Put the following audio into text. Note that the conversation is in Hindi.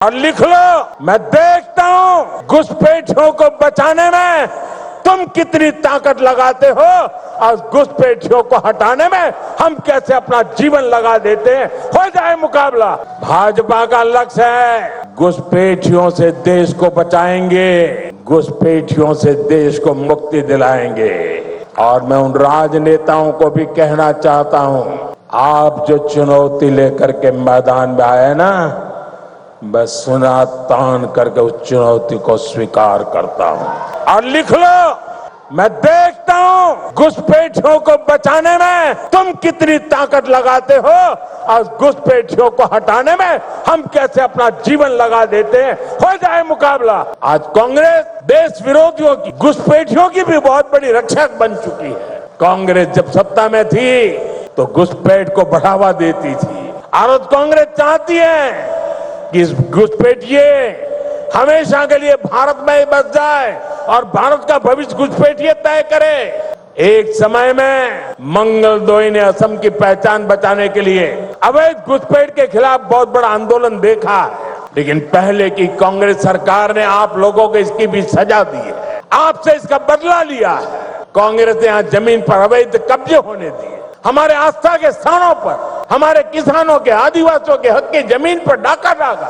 और लिख लो, मैं देखता हूं घुसपैठियों को बचाने में तुम कितनी ताकत लगाते हो और घुसपैठियों को हटाने में हम कैसे अपना जीवन लगा देते हैं। हो जाए मुकाबला। भाजपा का लक्ष्य है घुसपैठियों से देश को बचाएंगे, घुसपैठियों से देश को मुक्ति दिलाएंगे। और मैं उन राजनेताओं को भी कहना चाहता हूं, आप जो चुनौती लेकर के मैदान में आए ना, बस सुना तान करके उस चुनौती को स्वीकार करता हूं। और लिख लो, मैं देखता हूं घुसपैठियों को बचाने में तुम कितनी ताकत लगाते हो और घुसपैठियों को हटाने में हम कैसे अपना जीवन लगा देते हैं। हो जाए मुकाबला। आज कांग्रेस देश विरोधियों की, घुसपैठियों की भी बहुत बड़ी रक्षक बन चुकी है। कांग्रेस जब सत्ता में थी तो घुसपैठ को बढ़ावा देती थी और कांग्रेस चाहती है कि घुसपैठिए हमेशा के लिए भारत में ही बस जाए और भारत का भविष्य घुसपैठिए तय करे। एक समय में मंगलदोई ने असम की पहचान बचाने के लिए अवैध घुसपैठ के खिलाफ बहुत बड़ा आंदोलन देखा है, लेकिन पहले की कांग्रेस सरकार ने आप लोगों को इसकी भी सजा दी है, आपसे इसका बदला लिया है। कांग्रेस ने यहाँ जमीन पर अवैध कब्जे होने दिए, हमारे आस्था के स्थानों पर हमारे किसानों के, आदिवासियों के हक की जमीन पर डाका डाला।